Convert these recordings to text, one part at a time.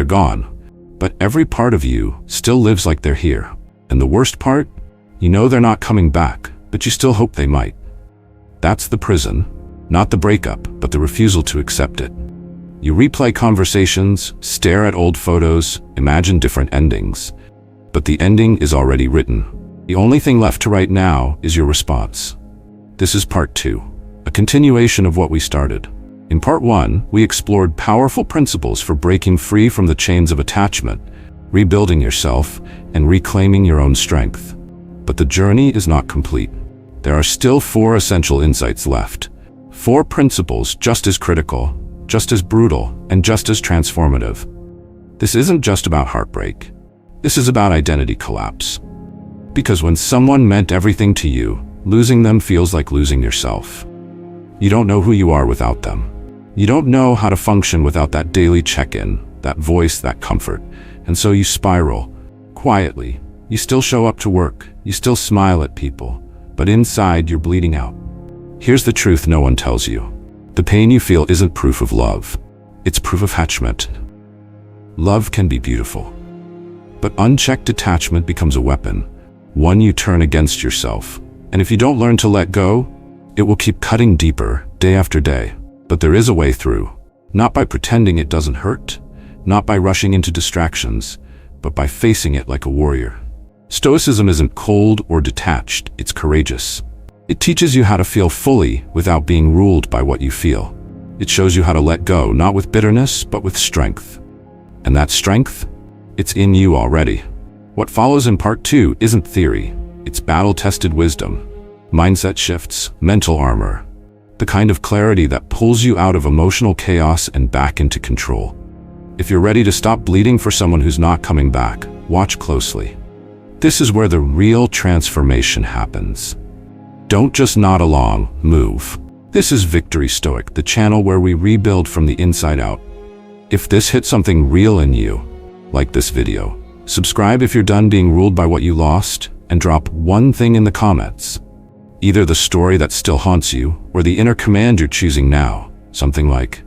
they're gone. But every part of you still lives like they're here. And the worst part? You know they're not coming back, but you still hope they might. That's the prison. Not the breakup, but the refusal to accept it. You replay conversations, stare at old photos, imagine different endings. But the ending is already written. The only thing left to write now is your response. This is part 2, a continuation of what we started. In part 1, we explored powerful principles for breaking free from the chains of attachment, rebuilding yourself, and reclaiming your own strength. But the journey is not complete. There are still 4 essential insights left. 4 principles just as critical, just as brutal, and just as transformative. This isn't just about heartbreak. This is about identity collapse. Because when someone meant everything to you, losing them feels like losing yourself. You don't know who you are without them. You don't know how to function without that daily check-in, that voice, that comfort. And so you spiral, quietly. You still show up to work, you still smile at people, but inside you're bleeding out. Here's the truth no one tells you. The pain you feel isn't proof of love. It's proof of attachment. Love can be beautiful. But unchecked attachment becomes a weapon, one you turn against yourself. And if you don't learn to let go, it will keep cutting deeper, day after day. But there is a way through. Not by pretending it doesn't hurt, not by rushing into distractions, but by facing it like a warrior. Stoicism isn't cold or detached, it's courageous. It teaches you how to feel fully without being ruled by what you feel. It shows you how to let go, not with bitterness, but with strength. And that strength? It's in you already. What follows in part 2 isn't theory, it's battle-tested wisdom. Mindset shifts, mental armor. The kind of clarity that pulls you out of emotional chaos and back into control. If you're ready to stop bleeding for someone who's not coming back, watch closely. This is where the real transformation happens. Don't just nod along, move. This is Victory Stoic, the channel where we rebuild from the inside out. If this hit something real in you, like this video, subscribe if you're done being ruled by what you lost, and drop one thing in the comments. Either the story that still haunts you, or the inner command you're choosing now. Something like,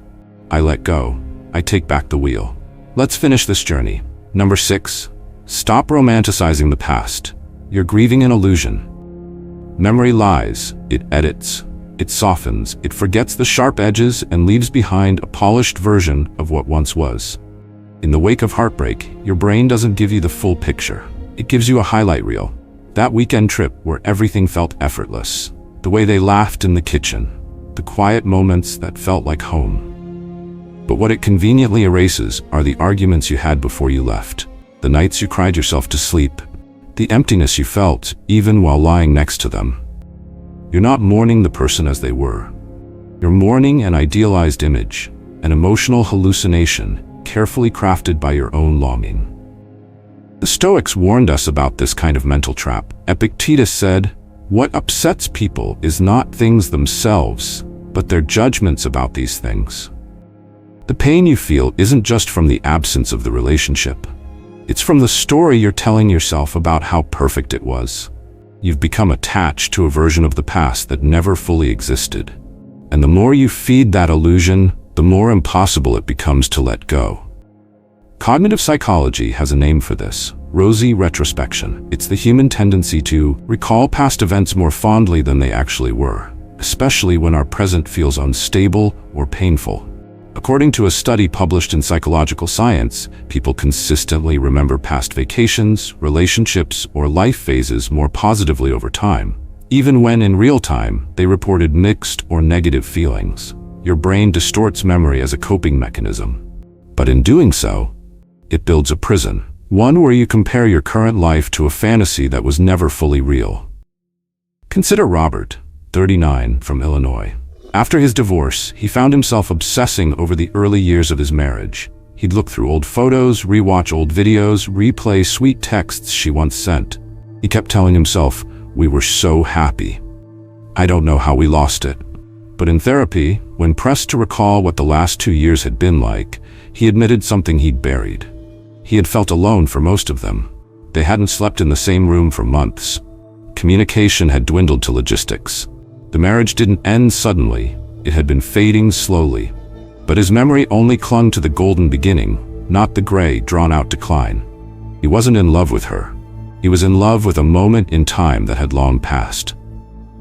I let go, I take back the wheel. Let's finish this journey. Number 6, stop romanticizing the past. You're grieving an illusion. Memory lies, it edits, it softens, it forgets the sharp edges and leaves behind a polished version of what once was. In the wake of heartbreak, your brain doesn't give you the full picture. It gives you a highlight reel. That weekend trip where everything felt effortless. The way they laughed in the kitchen. The quiet moments that felt like home. But what it conveniently erases are the arguments you had before you left. The nights you cried yourself to sleep. The emptiness you felt, even while lying next to them. You're not mourning the person as they were. You're mourning an idealized image, an emotional hallucination, carefully crafted by your own longing. The Stoics warned us about this kind of mental trap. Epictetus said, "What upsets people is not things themselves, but their judgments about these things." The pain you feel isn't just from the absence of the relationship. It's from the story you're telling yourself about how perfect it was. You've become attached to a version of the past that never fully existed. And the more you feed that illusion, the more impossible it becomes to let go. Cognitive psychology has a name for this, rosy retrospection. It's the human tendency to recall past events more fondly than they actually were, especially when our present feels unstable or painful. According to a study published in Psychological Science, people consistently remember past vacations, relationships, or life phases more positively over time, even when in real time they reported mixed or negative feelings. Your brain distorts memory as a coping mechanism. But in doing so, it builds a prison, one where you compare your current life to a fantasy that was never fully real. Consider Robert, 39, from Illinois. After his divorce, he found himself obsessing over the early years of his marriage. He'd look through old photos, rewatch old videos, replay sweet texts she once sent. He kept telling himself, "We were so happy. I don't know how we lost it." But in therapy, when pressed to recall what the last 2 years had been like, he admitted something he'd buried. He had felt alone for most of them. They hadn't slept in the same room for months. Communication had dwindled to logistics. The marriage didn't end suddenly, it had been fading slowly. But his memory only clung to the golden beginning, not the gray, drawn-out decline. He wasn't in love with her. He was in love with a moment in time that had long passed.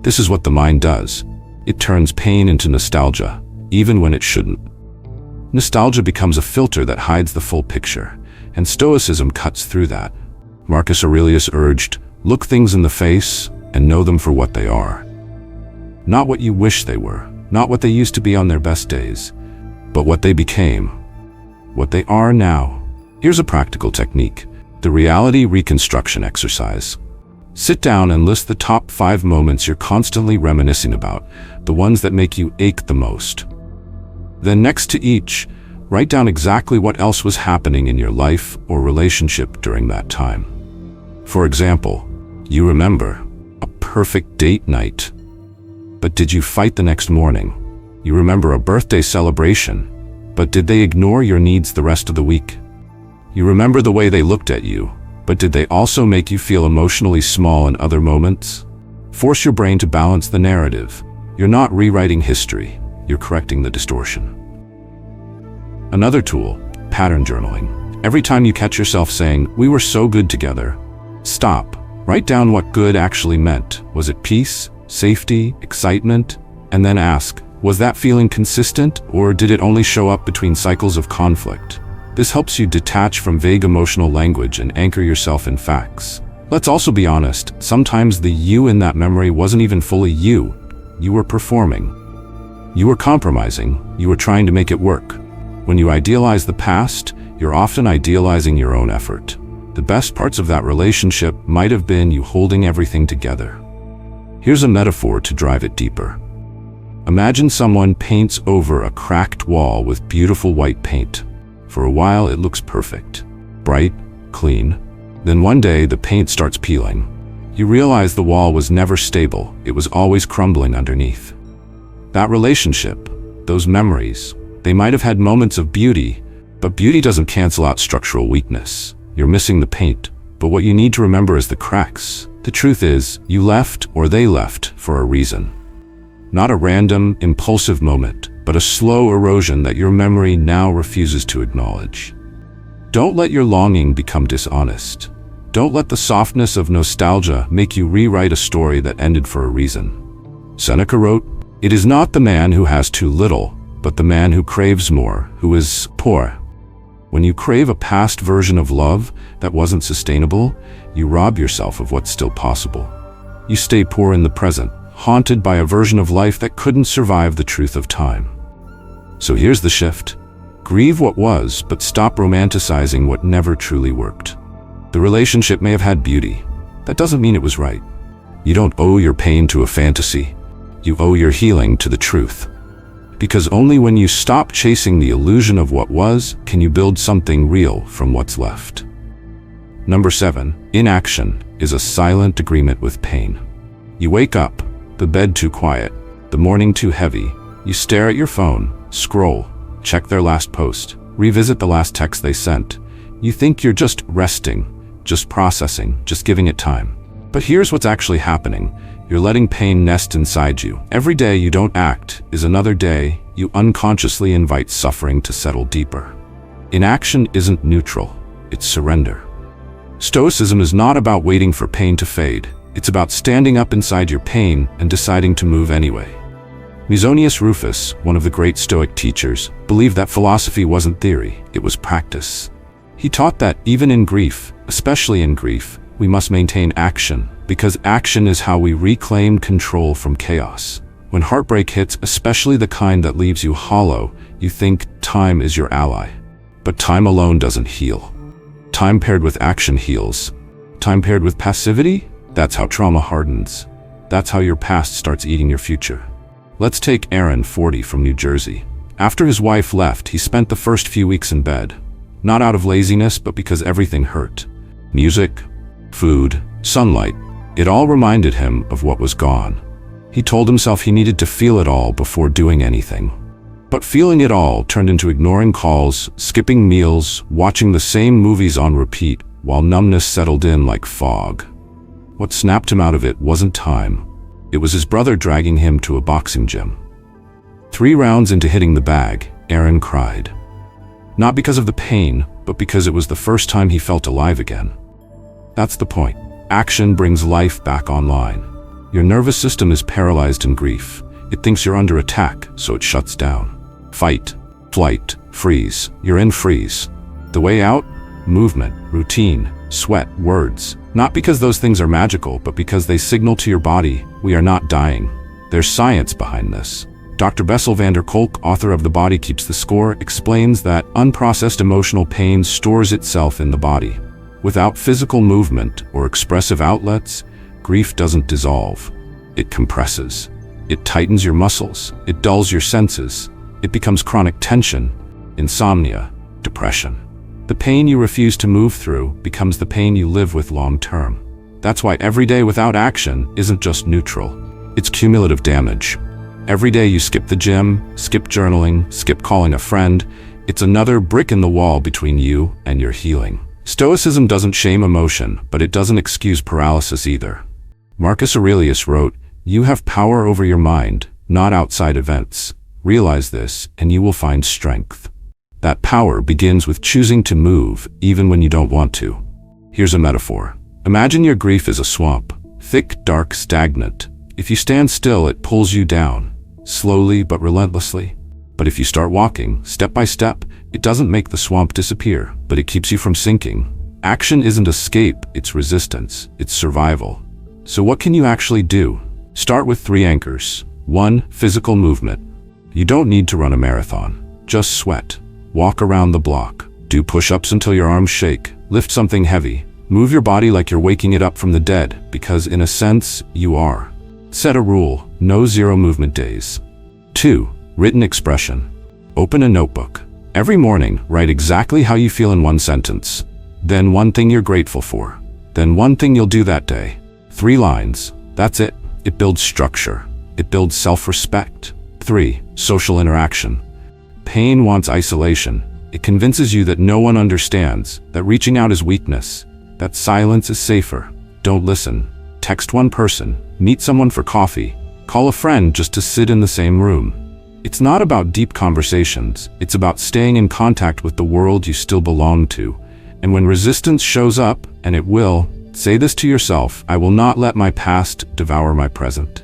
This is what the mind does. It turns pain into nostalgia, even when it shouldn't. Nostalgia becomes a filter that hides the full picture, and Stoicism cuts through that. Marcus Aurelius urged, "Look things in the face and know them for what they are." Not what you wish they were, not what they used to be on their best days, but what they became, what they are now. Here's a practical technique, the reality reconstruction exercise. Sit down and list the top 5 moments you're constantly reminiscing about, the ones that make you ache the most. Then next to each, write down exactly what else was happening in your life or relationship during that time. For example, you remember a perfect date night. But did you fight the next morning? You remember a birthday celebration, but did they ignore your needs the rest of the week? You remember the way they looked at you, but did they also make you feel emotionally small in other moments? Force your brain to balance the narrative. You're not rewriting history, you're correcting the distortion. Another tool, pattern journaling. Every time you catch yourself saying, "We were so good together," stop. Write down what good actually meant. Was it peace, safety, excitement? And then ask, was that feeling consistent, or did it only show up between cycles of conflict? This helps you detach from vague emotional language and anchor yourself in facts. Let's also be honest, sometimes the you in that memory wasn't even fully you. You were performing. You were compromising. You were trying to make it work. When you idealize the past, you're often idealizing your own effort. The best parts of that relationship might have been you holding everything together. Here's a metaphor to drive it deeper. Imagine someone paints over a cracked wall with beautiful white paint. For a while, it looks perfect, bright, clean. Then one day, the paint starts peeling. You realize the wall was never stable. It was always crumbling underneath. That relationship, those memories, they might have had moments of beauty, but beauty doesn't cancel out structural weakness. You're missing the paint, but what you need to remember is the cracks. The truth is, you left or they left for a reason. Not a random, impulsive moment, but a slow erosion that your memory now refuses to acknowledge. Don't let your longing become dishonest. Don't let the softness of nostalgia make you rewrite a story that ended for a reason. Seneca wrote, "It is not the man who has too little, but the man who craves more, who is poor." When you crave a past version of love that wasn't sustainable, you rob yourself of what's still possible. You stay poor in the present, haunted by a version of life that couldn't survive the truth of time. So here's the shift. Grieve what was, but stop romanticizing what never truly worked. The relationship may have had beauty. That doesn't mean it was right. You don't owe your pain to a fantasy. You owe your healing to the truth. Because only when you stop chasing the illusion of what was, can you build something real from what's left. Number 7, inaction is a silent agreement with pain. You wake up, the bed too quiet, the morning too heavy. You stare at your phone, scroll, check their last post, revisit the last text they sent. You think you're just resting, just processing, just giving it time. But here's what's actually happening. You're letting pain nest inside you. Every day you don't act is another day you unconsciously invite suffering to settle deeper. Inaction isn't neutral, it's surrender. Stoicism is not about waiting for pain to fade. It's about standing up inside your pain and deciding to move anyway. Musonius Rufus, one of the great Stoic teachers, believed that philosophy wasn't theory, it was practice. He taught that even in grief, especially in grief, we must maintain action, because action is how we reclaim control from chaos. When heartbreak hits, especially the kind that leaves you hollow, you think time is your ally. But time alone doesn't heal. Time paired with action heals. Time paired with passivity? That's how trauma hardens. That's how your past starts eating your future. Let's take Aaron, 40, from New Jersey. After his wife left, he spent the first few weeks in bed. Not out of laziness, but because everything hurt. Music, food, sunlight. It all reminded him of what was gone. He told himself he needed to feel it all before doing anything. But feeling it all turned into ignoring calls, skipping meals, watching the same movies on repeat, while numbness settled in like fog. What snapped him out of it wasn't time. It was his brother dragging him to a boxing gym. 3 rounds into hitting the bag, Aaron cried. Not because of the pain, but because it was the first time he felt alive again. That's the point. Action brings life back online. Your nervous system is paralyzed in grief. It thinks you're under attack, so it shuts down. Fight, flight, freeze. You're in freeze. The way out? Movement, routine, sweat, words. Not because those things are magical, but because they signal to your body, we are not dying. There's science behind this. Dr. Bessel van der Kolk, author of The Body Keeps the Score, explains that unprocessed emotional pain stores itself in the body. Without physical movement or expressive outlets, grief doesn't dissolve. It compresses. It tightens your muscles. It dulls your senses. It becomes chronic tension, insomnia, depression. The pain you refuse to move through becomes the pain you live with long term. That's why every day without action isn't just neutral. It's cumulative damage. Every day you skip the gym, skip journaling, skip calling a friend, it's another brick in the wall between you and your healing. Stoicism doesn't shame emotion, but it doesn't excuse paralysis either. Marcus Aurelius wrote, "You have power over your mind, not outside events. Realize this, and you will find strength." That power begins with choosing to move, even when you don't want to. Here's a metaphor. Imagine your grief is a swamp, thick, dark, stagnant. If you stand still, it pulls you down, slowly but relentlessly. But if you start walking, step by step, it doesn't make the swamp disappear, but it keeps you from sinking. Action isn't escape, it's resistance, it's survival. So what can you actually do? Start with 3 anchors. 1. Physical movement. You don't need to run a marathon. Just sweat. Walk around the block. Do push-ups until your arms shake. Lift something heavy. Move your body like you're waking it up from the dead, because in a sense, you are. Set a rule, no 0 movement days. 2. Written expression. Open a notebook. Every morning, write exactly how you feel in 1 sentence. Then 1 thing you're grateful for. Then 1 thing you'll do that day. 3 lines. That's it. It builds structure. It builds self-respect. 3. Social interaction. Pain wants isolation. It convinces you that no one understands, that reaching out is weakness, that silence is safer. Don't listen. Text 1 person. Meet someone for coffee. Call a friend just to sit in the same room. It's not about deep conversations. It's about staying in contact with the world you still belong to. And when resistance shows up, and it will, say this to yourself: I will not let my past devour my present.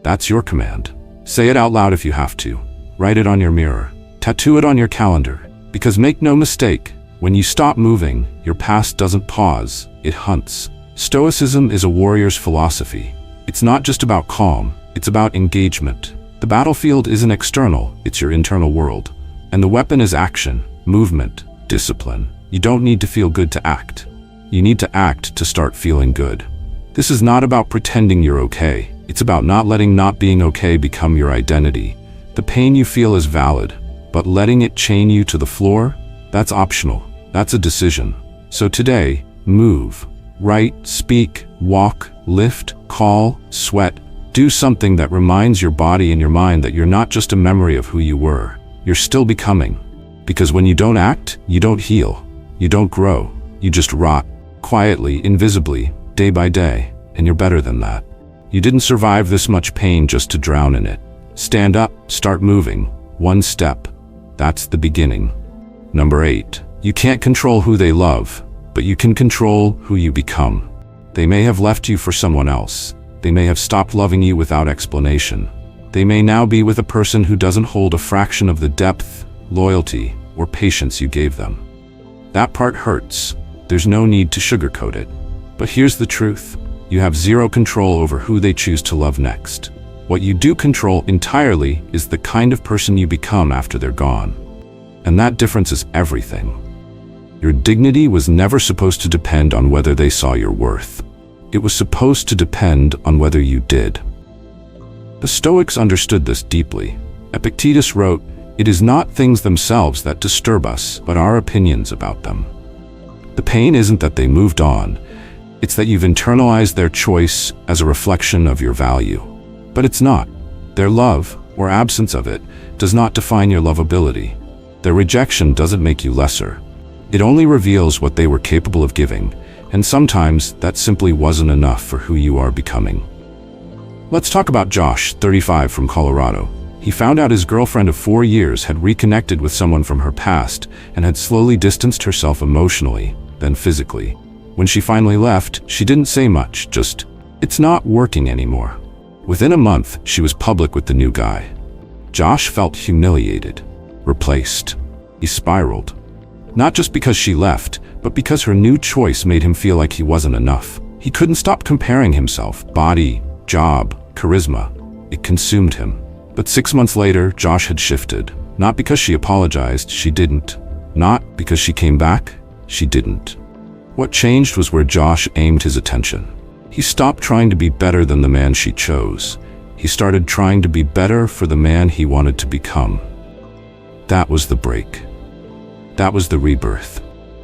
That's your command. Say it out loud if you have to. Write it on your mirror. Tattoo it on your calendar. Because make no mistake, when you stop moving, your past doesn't pause, it hunts. Stoicism is a warrior's philosophy. It's not just about calm, it's about engagement. The battlefield isn't external, it's your internal world. And the weapon is action, movement, discipline. You don't need to feel good to act. You need to act to start feeling good. This is not about pretending you're okay. It's about not letting not being okay become your identity. The pain you feel is valid, but letting it chain you to the floor, that's optional. That's a decision. So today, move. Write, speak, walk, lift, call, sweat. Do something that reminds your body and your mind that you're not just a memory of who you were. You're still becoming. Because when you don't act, you don't heal. You don't grow. You just rot. Quietly, invisibly, day by day. And you're better than that. You didn't survive this much pain just to drown in it. Stand up, start moving. 1 step. That's the beginning. Number 8. You can't control who they love, but you can control who you become. They may have left you for someone else. They may have stopped loving you without explanation. They may now be with a person who doesn't hold a fraction of the depth, loyalty, or patience you gave them. That part hurts. There's no need to sugarcoat it. But here's the truth. You have 0 control over who they choose to love next. What you do control entirely is the kind of person you become after they're gone. And that difference is everything. Your dignity was never supposed to depend on whether they saw your worth. It was supposed to depend on whether you did. The Stoics understood this deeply. Epictetus wrote, "It is not things themselves that disturb us, but our opinions about them." The pain isn't that they moved on. It's that you've internalized their choice as a reflection of your value. But it's not. Their love, or absence of it, does not define your lovability. Their rejection doesn't make you lesser. It only reveals what they were capable of giving, and sometimes that simply wasn't enough for who you are becoming. Let's talk about Josh, 35, from Colorado. He found out his girlfriend of 4 years had reconnected with someone from her past and had slowly distanced herself emotionally, then physically. When she finally left, she didn't say much, just, "It's not working anymore." Within a month, she was public with the new guy. Josh felt humiliated, replaced. He spiraled. Not just because she left, but because her new choice made him feel like he wasn't enough. He couldn't stop comparing himself, body, job, charisma. It consumed him. But 6 months later, Josh had shifted. Not because she apologized, she didn't. Not because she came back, she didn't. What changed was where Josh aimed his attention. He stopped trying to be better than the man she chose. He started trying to be better for the man he wanted to become. That was the break. That was the rebirth.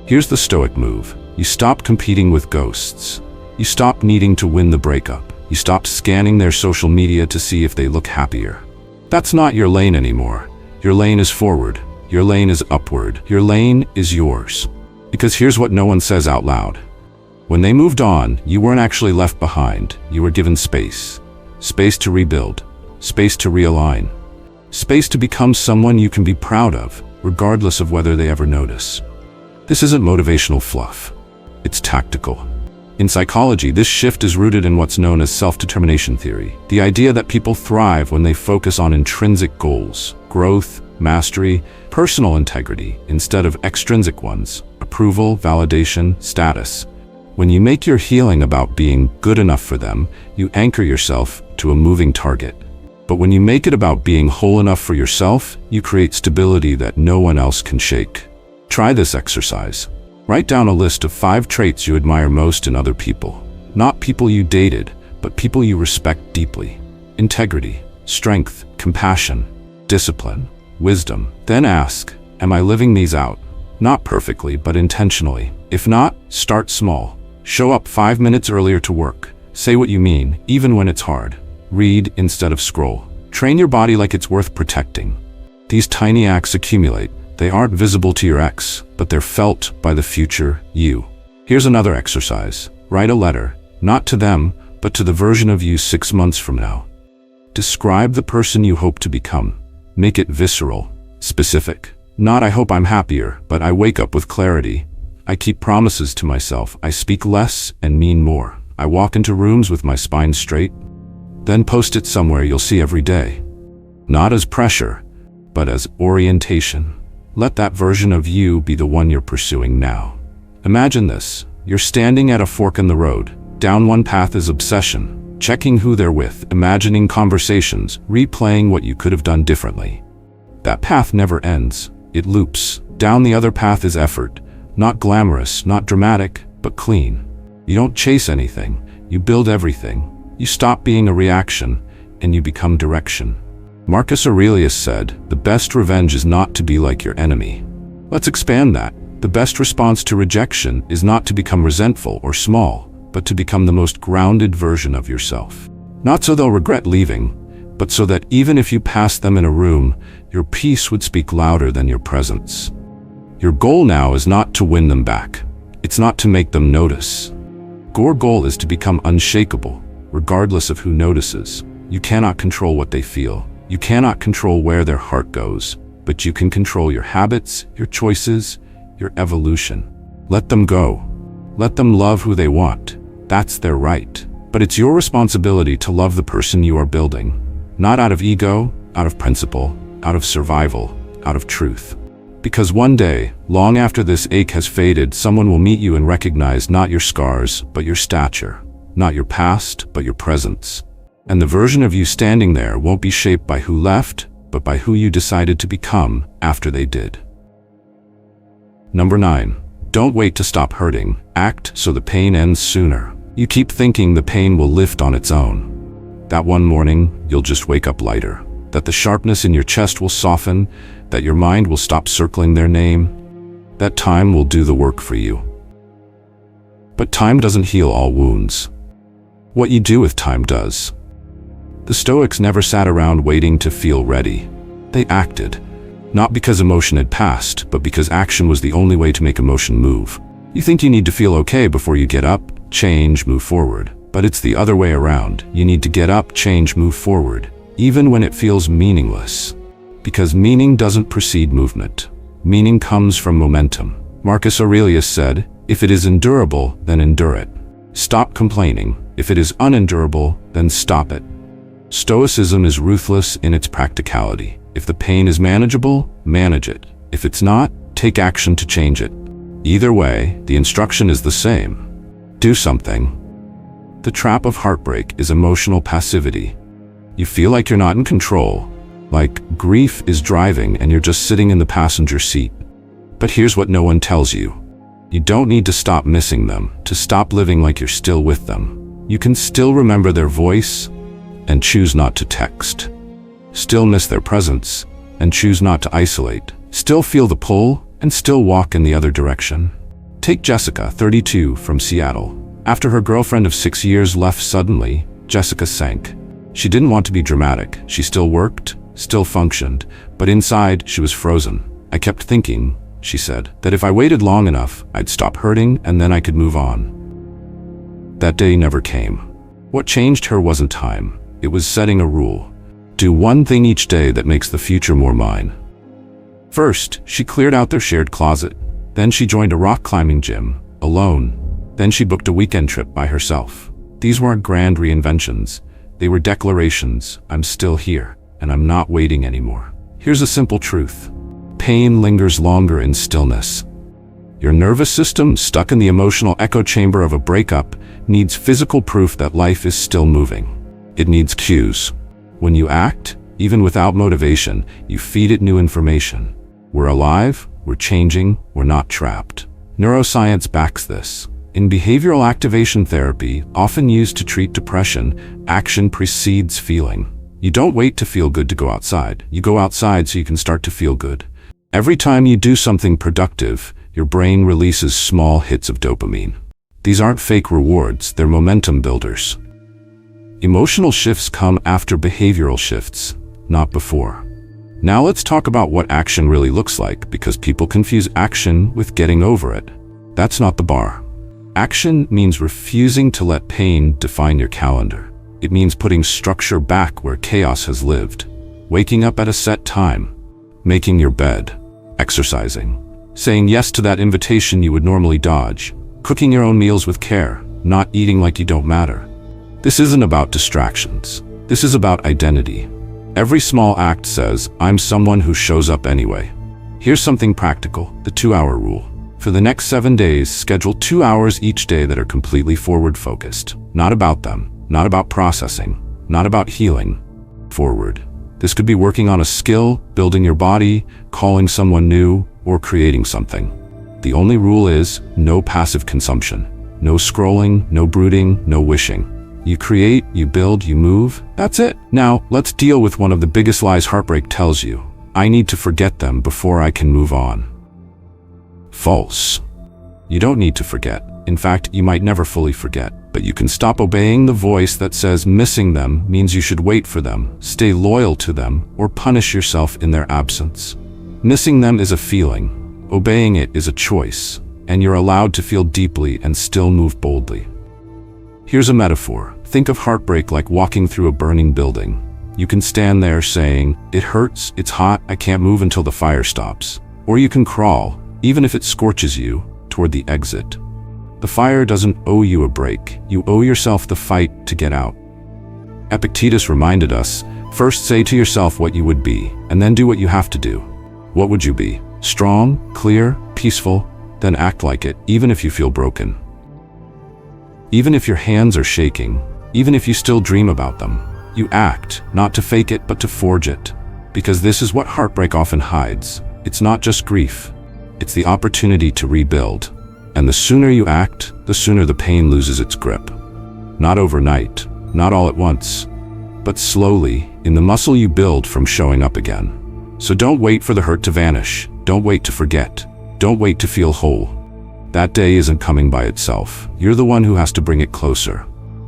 Here's the Stoic move. You stop competing with ghosts. You stop needing to win the breakup. You stop scanning their social media to see if they look happier. That's not your lane anymore. Your lane is forward. Your lane is upward. Your lane is yours. Because here's what no one says out loud. When they moved on, you weren't actually left behind. You were given space. Space to rebuild. Space to realign. Space to become someone you can be proud of, regardless of whether they ever notice. This isn't motivational fluff. It's tactical. In psychology, this shift is rooted in what's known as self-determination theory, the idea that people thrive when they focus on intrinsic goals, growth, mastery, personal integrity, instead of extrinsic ones, approval, validation, status. When you make your healing about being good enough for them, you anchor yourself to a moving target. But when you make it about being whole enough for yourself, you create stability that no one else can shake. Try this exercise. Write down a list of 5 traits you admire most in other people. Not people you dated, but people you respect deeply. Integrity, strength, compassion, discipline, wisdom. Then ask, am I living these out? Not perfectly, but intentionally. If not, start small. Show up 5 minutes earlier to work. Say what you mean, even when it's hard. Read instead of scroll. Train your body like it's worth protecting. These tiny acts accumulate. They aren't visible to your ex, but they're felt by the future you. Here's another exercise. Write a letter, not to them, but to the version of you 6 months from now. Describe the person you hope to become. Make it visceral, specific. Not I hope I'm happier, but I wake up with clarity. I keep promises to myself. I speak less and mean more. I walk into rooms with my spine straight. Then post it somewhere you'll see every day. Not as pressure, but as orientation. Let that version of you be the one you're pursuing now. Imagine this. You're standing at a fork in the road. Down one path is obsession, checking who they're with, imagining conversations, replaying what you could have done differently. That path never ends. It loops. Down the other path is effort. Not glamorous, not dramatic, but clean. You don't chase anything. You build everything. You stop being a reaction, and you become direction. Marcus Aurelius said, the best revenge is not to be like your enemy. Let's expand that. The best response to rejection is not to become resentful or small, but to become the most grounded version of yourself. Not so they'll regret leaving, but so that even if you passed them in a room, your peace would speak louder than your presence. Your goal now is not to win them back. It's not to make them notice. Your goal is to become unshakable, regardless of who notices. You cannot control what they feel. You cannot control where their heart goes, but you can control your habits, your choices, your evolution. Let them go. Let them love who they want. That's their right. But it's your responsibility to love the person you are building. Not out of ego, out of principle, out of survival, out of truth. Because one day, long after this ache has faded, someone will meet you and recognize not your scars, but your stature. Not your past, but your presence. And the version of you standing there won't be shaped by who left, but by who you decided to become after they did. Number 9. Don't wait to stop hurting. Act so the pain ends sooner. You keep thinking the pain will lift on its own. That one morning, you'll just wake up lighter. That the sharpness in your chest will soften. That your mind will stop circling their name. That time will do the work for you. But time doesn't heal all wounds. What you do with time does. The Stoics never sat around waiting to feel ready. They acted. Not because emotion had passed, but because action was the only way to make emotion move. You think you need to feel okay before you get up, change, move forward. But it's the other way around. You need to get up, change, move forward. even when it feels meaningless. Because meaning doesn't precede movement. Meaning comes from momentum. Marcus Aurelius said, "If it is endurable, then endure it. Stop complaining. If it is unendurable, then stop it." Stoicism is ruthless in its practicality. If the pain is manageable, manage it. If it's not, take action to change it. Either way, the instruction is the same. Do something. The trap of heartbreak is emotional passivity. You feel like you're not in control, like grief is driving and you're just sitting in the passenger seat. But here's what no one tells you. You don't need to stop missing them, to stop living like you're still with them. You can still remember their voice and choose not to text. Still miss their presence and choose not to isolate. Still feel the pull and still walk in the other direction. Take Jessica, 32, from Seattle. After her girlfriend of 6 years left suddenly, Jessica sank. She didn't want to be dramatic. She still worked, still functioned, but inside she was frozen. "I kept thinking," she said, "that if I waited long enough, I'd stop hurting and then I could move on." That day never came. What changed her wasn't time. It was setting a rule. Do one thing each day that makes the future more mine. First, she cleared out their shared closet. Then she joined a rock climbing gym, alone. Then she booked a weekend trip by herself. These weren't grand reinventions. They were declarations. I'm still here, and I'm not waiting anymore. Here's a simple truth. Pain lingers longer in stillness. Your nervous system, stuck in the emotional echo chamber of a breakup, needs physical proof that life is still moving. It needs cues. When you act, even without motivation, you feed it new information. We're alive, we're changing, we're not trapped. Neuroscience backs this. In behavioral activation therapy, often used to treat depression, action precedes feeling. You don't wait to feel good to go outside. You go outside so you can start to feel good. Every time you do something productive, your brain releases small hits of dopamine. These aren't fake rewards, they're momentum builders. Emotional shifts come after behavioral shifts, not before. Now let's talk about what action really looks like, because people confuse action with getting over it. That's not the bar. Action means refusing to let pain define your calendar. It means putting structure back where chaos has lived. Waking up at a set time. Making your bed. Exercising. Saying yes to that invitation you would normally dodge. Cooking your own meals with care, not eating like you don't matter. This isn't about distractions. This is about identity. Every small act says, I'm someone who shows up anyway. Here's something practical, the 2-hour rule. For the next 7 days, schedule 2 hours each day that are completely forward-focused. Not about them, not about processing, not about healing. Forward. This could be working on a skill, building your body, calling someone new, or creating something. The only rule is no passive consumption. No scrolling, no brooding, no wishing. You create, you build, you move. That's it. Now, let's deal with one of the biggest lies heartbreak tells you. I need to forget them before I can move on. False. You don't need to forget. In fact, you might never fully forget, but you can stop obeying the voice that says missing them means you should wait for them, stay loyal to them, or punish yourself in their absence. Missing them is a feeling. Obeying it is a choice, and you're allowed to feel deeply and still move boldly. Here's a metaphor. Think of heartbreak like walking through a burning building. You can stand there saying, it hurts, it's hot, I can't move until the fire stops. Or you can crawl, even if it scorches you, toward the exit. The fire doesn't owe you a break. You owe yourself the fight to get out. Epictetus reminded us, first say to yourself what you would be, and then do what you have to do. What would you be? Strong, clear, peaceful? Then act like it, even if you feel broken. Even if your hands are shaking, even if you still dream about them, you act, not to fake it, but to forge it. Because this is what heartbreak often hides. It's not just grief. It's the opportunity to rebuild. And the sooner you act, the sooner the pain loses its grip. Not overnight, not all at once, but slowly, in the muscle you build from showing up again. So don't wait for the hurt to vanish. Don't wait to forget. Don't wait to feel whole. That day isn't coming by itself. You're the one who has to bring it closer.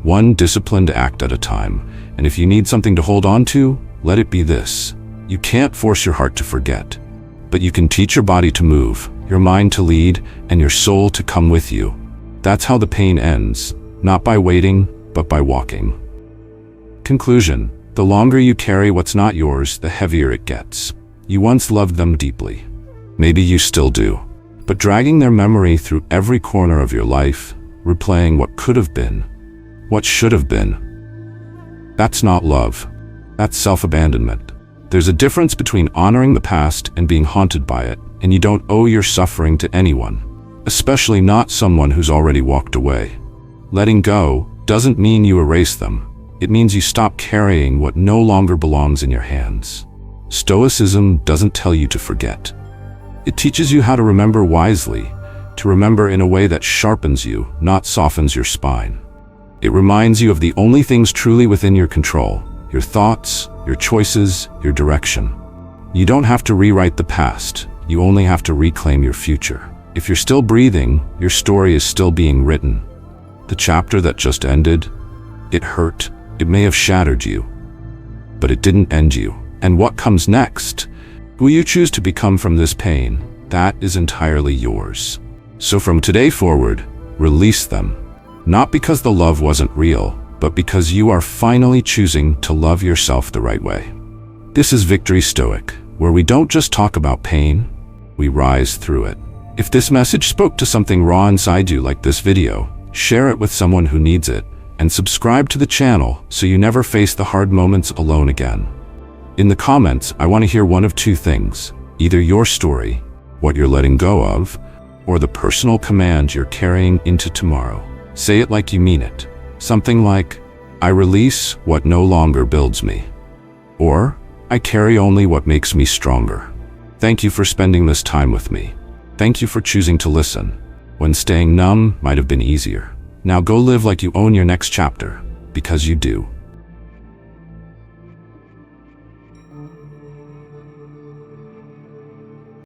One disciplined act at a time. And if you need something to hold on to, let it be this. You can't force your heart to forget, but you can teach your body to move, your mind to lead, and your soul to come with you. That's how the pain ends, not by waiting, but by walking. Conclusion. The longer you carry what's not yours, the heavier it gets. You once loved them deeply. Maybe you still do. But dragging their memory through every corner of your life, replaying what could have been, what should have been, that's not love. That's self-abandonment. There's a difference between honoring the past and being haunted by it, and you don't owe your suffering to anyone, especially not someone who's already walked away. Letting go doesn't mean you erase them. It means you stop carrying what no longer belongs in your hands. Stoicism doesn't tell you to forget. It teaches you how to remember wisely, to remember in a way that sharpens you, not softens your spine. It reminds you of the only things truly within your control: your thoughts, your choices, your direction. You don't have to rewrite the past, you only have to reclaim your future. If you're still breathing, your story is still being written. The chapter that just ended, it hurt, it may have shattered you, but it didn't end you. And what comes next? Who you choose to become from this pain, that is entirely yours. So from today forward, release them. Not because the love wasn't real, but because you are finally choosing to love yourself the right way. This is Victory Stoic, where we don't just talk about pain, we rise through it. If this message spoke to something raw inside you like this video, share it with someone who needs it, and subscribe to the channel so you never face the hard moments alone again. In the comments, I want to hear one of two things: either your story, what you're letting go of, or the personal command you're carrying into tomorrow. Say it like you mean it. Something like, I release what no longer builds me. Or, I carry only what makes me stronger. Thank you for spending this time with me. Thank you for choosing to listen, when staying numb might have been easier. Now go live like you own your next chapter, because you do.